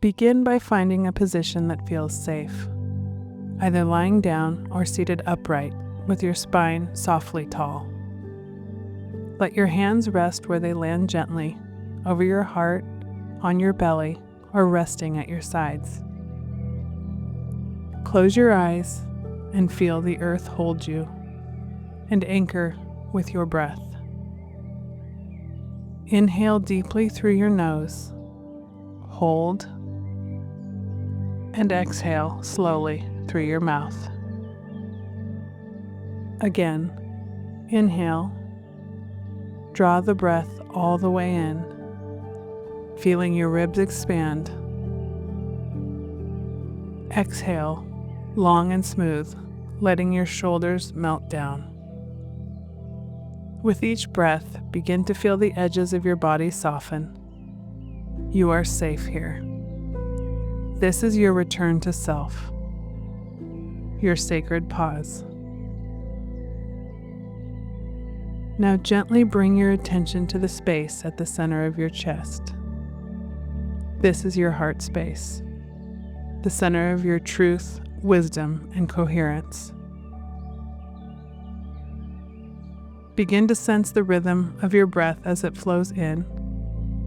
Begin by finding a position that feels safe, either lying down or seated upright with your spine softly tall. Let your hands rest where they land gently, over your heart, on your belly, or resting at your sides. Close your eyes and feel the earth hold you, and anchor with your breath. Inhale deeply through your nose, hold, and exhale slowly through your mouth. Again, inhale, draw the breath all the way in, feeling your ribs expand. Exhale, long and smooth, letting your shoulders melt down. With each breath, begin to feel the edges of your body soften. You are safe here. This is your return to self, your sacred pause. Now gently bring your attention to the space at the center of your chest. This is your heart space, the center of your truth, wisdom, and coherence. Begin to sense the rhythm of your breath as it flows in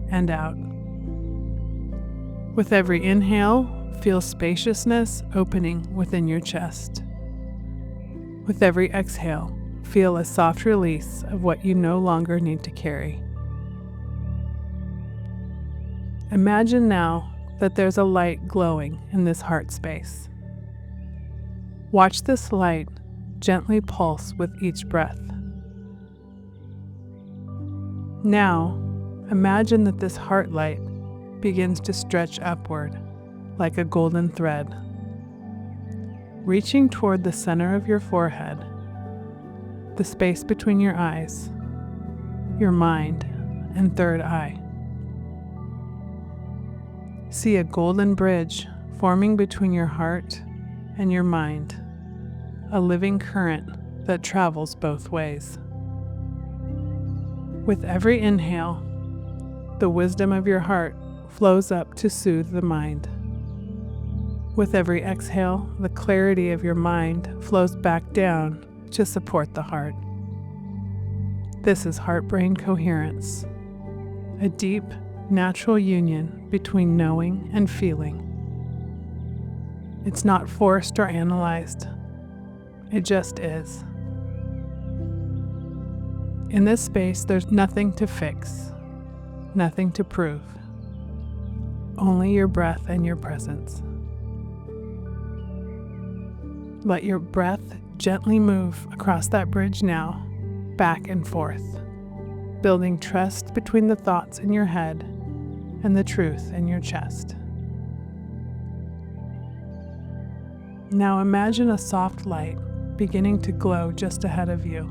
and out. With every inhale, feel spaciousness opening within your chest. With every exhale, feel a soft release of what you no longer need to carry. Imagine now that there's a light glowing in this heart space. Watch this light gently pulse with each breath. Now, imagine that this heart light begins to stretch upward like a golden thread, reaching toward the center of your forehead, the space between your eyes, your mind, and third eye. See a golden bridge forming between your heart and your mind, a living current that travels both ways. With every inhale, the wisdom of your heart flows up to soothe the mind. With every exhale, the clarity of your mind flows back down to support the heart. This is heart-brain coherence, a deep, natural union between knowing and feeling. It's not forced or analyzed. It just is. In this space, there's nothing to fix, nothing to prove, only your breath and your presence. Let your breath gently move across that bridge now, back and forth, building trust between the thoughts in your head and the truth in your chest. Now imagine a soft light beginning to glow just ahead of you.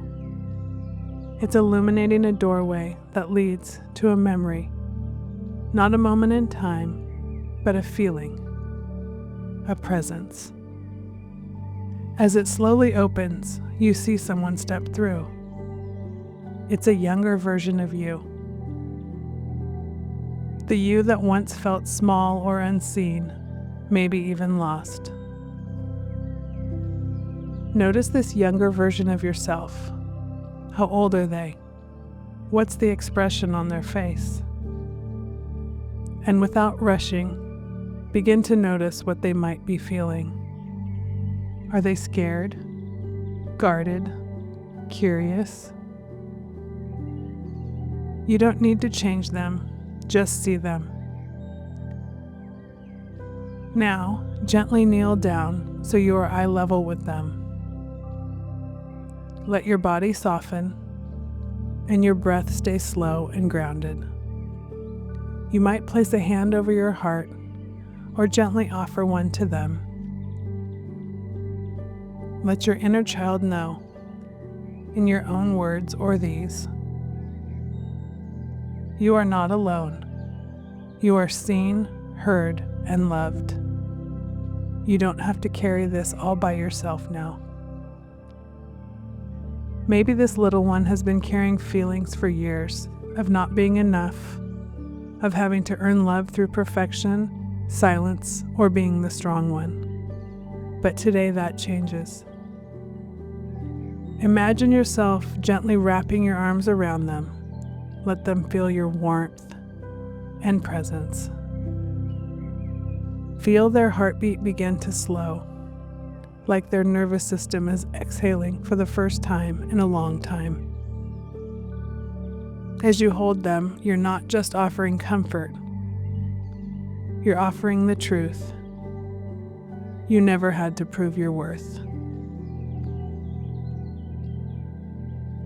It's illuminating a doorway that leads to a memory, not a moment in time, but a feeling, a presence. As it slowly opens, you see someone step through. It's a younger version of you. The you that once felt small or unseen, maybe even lost. Notice this younger version of yourself. How old are they? What's the expression on their face? And without rushing, begin to notice what they might be feeling. Are they scared, guarded, curious? You don't need to change them, just see them. Now, gently kneel down so you are eye level with them. Let your body soften and your breath stay slow and grounded. You might place a hand over your heart or gently offer one to them. Let your inner child know, in your own words or these, you are not alone. You are seen, heard, and loved. You don't have to carry this all by yourself now. Maybe this little one has been carrying feelings for years of not being enough, of having to earn love through perfection, silence, or being the strong one. But today that changes. Imagine yourself gently wrapping your arms around them. Let them feel your warmth and presence. Feel their heartbeat begin to slow, like their nervous system is exhaling for the first time in a long time. As you hold them, you're not just offering comfort, you're offering the truth. You never had to prove your worth.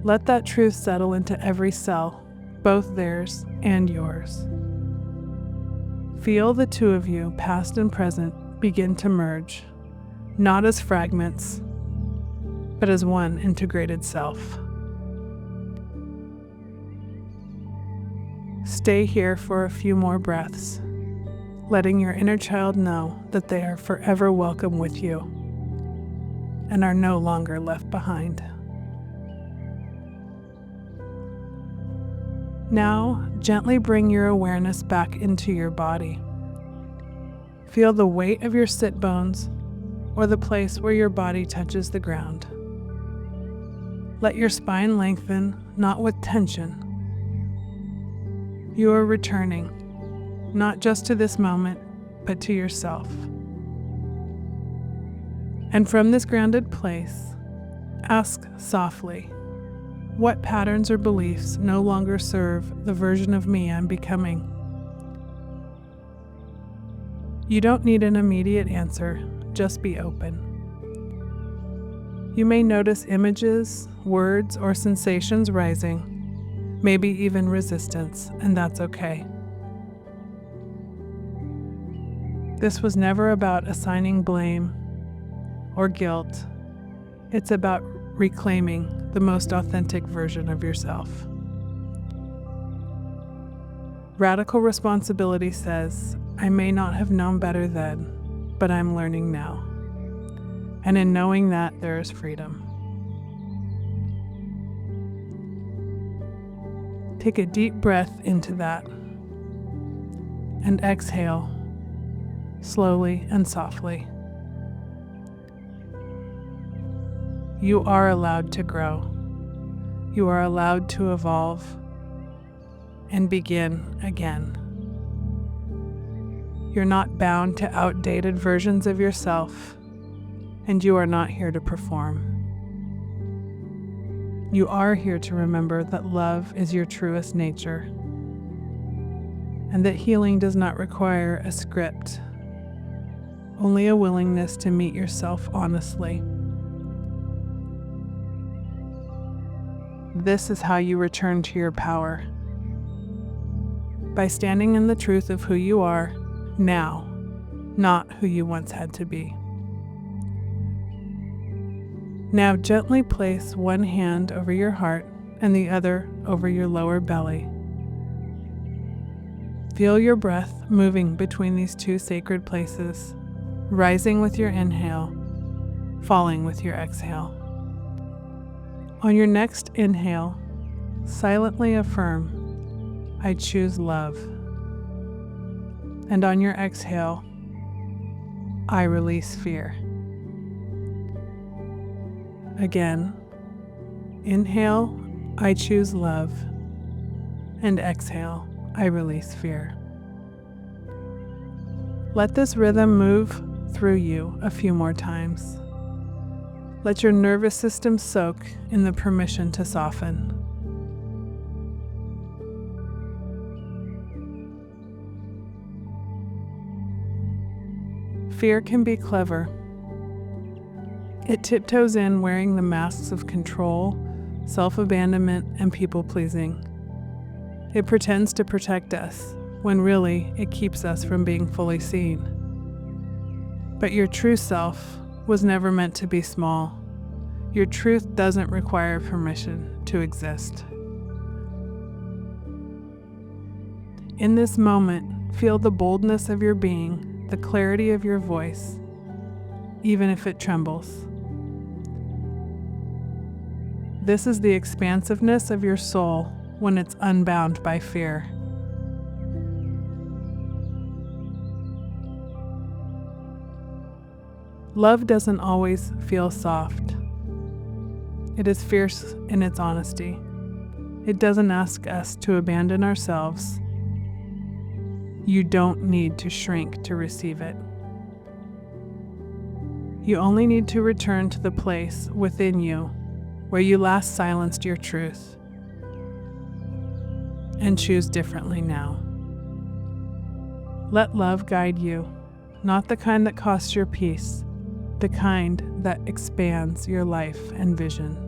Let that truth settle into every cell, both theirs and yours. Feel the two of you, past and present, begin to merge, not as fragments, but as one integrated self. Stay here for a few more breaths, letting your inner child know that they are forever welcome with you and are no longer left behind. Now, gently bring your awareness back into your body. Feel the weight of your sit bones or the place where your body touches the ground. Let your spine lengthen, not with tension. You are returning, not just to this moment, but to yourself. And from this grounded place, ask softly, what patterns or beliefs no longer serve the version of me I'm becoming? You don't need an immediate answer, just be open. You may notice images, words, or sensations rising, maybe even resistance, and that's okay. This was never about assigning blame or guilt. It's about reclaiming the most authentic version of yourself. Radical responsibility says, I may not have known better then, but I'm learning now. And in knowing that, there is freedom. Take a deep breath into that and exhale slowly and softly. You are allowed to grow. You are allowed to evolve and begin again. You're not bound to outdated versions of yourself, and you are not here to perform. You are here to remember that love is your truest nature, and that healing does not require a script, only a willingness to meet yourself honestly. This is how you return to your power. By standing in the truth of who you are now, not who you once had to be. Now gently place one hand over your heart and the other over your lower belly. Feel your breath moving between these two sacred places, rising with your inhale, falling with your exhale. On your next inhale, silently affirm, I choose love. And on your exhale, I release fear. Again, inhale, I choose love. And exhale, I release fear. Let this rhythm move through you a few more times. Let your nervous system soak in the permission to soften. Fear can be clever. It tiptoes in wearing the masks of control, self-abandonment, and people-pleasing. It pretends to protect us, when really it keeps us from being fully seen. But your true self was never meant to be small. Your truth doesn't require permission to exist. In this moment, feel the boldness of your being, the clarity of your voice, even if it trembles. This is the expansiveness of your soul when it's unbound by fear. Love doesn't always feel soft. It is fierce in its honesty. It doesn't ask us to abandon ourselves. You don't need to shrink to receive it. You only need to return to the place within you where you last silenced your truth and choose differently now. Let love guide you, not the kind that costs your peace, the kind that expands your life and vision.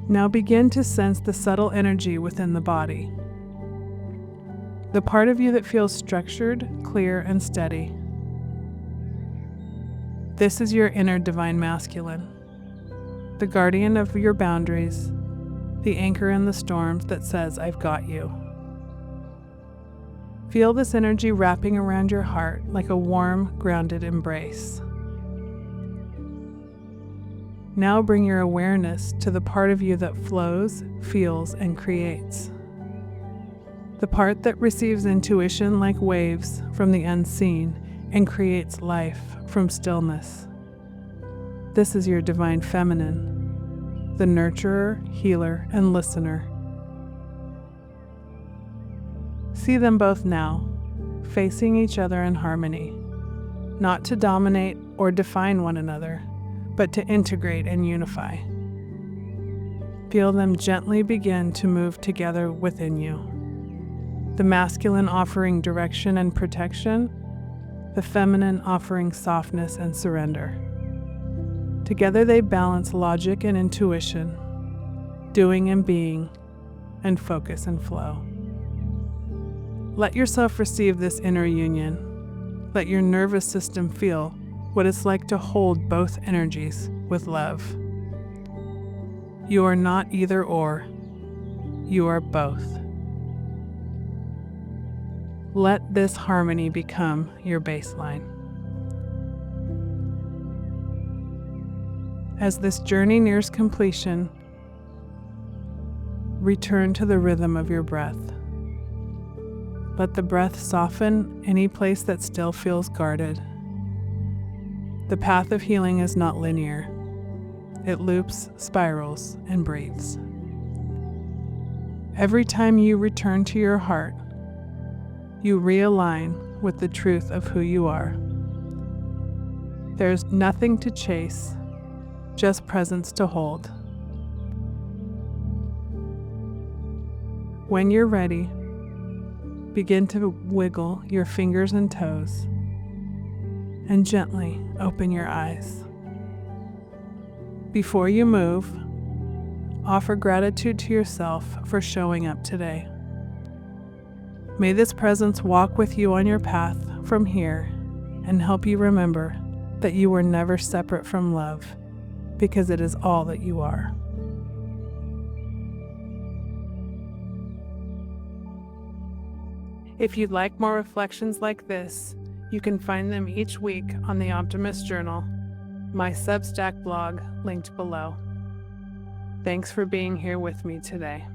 Now begin to sense the subtle energy within the body. The part of you that feels structured, clear, and steady. This is your inner divine masculine, the guardian of your boundaries, the anchor in the storms that says, "I've got you." Feel this energy wrapping around your heart like a warm, grounded embrace. Now bring your awareness to the part of you that flows, feels, and creates. The part that receives intuition like waves from the unseen and creates life from stillness. This is your divine feminine, the nurturer, healer, and listener. See them both now, facing each other in harmony, not to dominate or define one another, but to integrate and unify. Feel them gently begin to move together within you. The masculine offering direction and protection, the feminine offering softness and surrender. Together they balance logic and intuition, doing and being, and focus and flow. Let yourself receive this inner union. Let your nervous system feel what it's like to hold both energies with love. You are not either or. You are both. Let this harmony become your baseline. As this journey nears completion, return to the rhythm of your breath. Let the breath soften any place that still feels guarded. The path of healing is not linear. It loops, spirals, and breathes. Every time you return to your heart, you realign with the truth of who you are. There's nothing to chase, just presence to hold. When you're ready, begin to wiggle your fingers and toes and gently open your eyes. Before you move, offer gratitude to yourself for showing up today. May this presence walk with you on your path from here and help you remember that you were never separate from love, because it is all that you are. If you'd like more reflections like this, you can find them each week on the Optimist Journal, my Substack blog linked below. Thanks for being here with me today.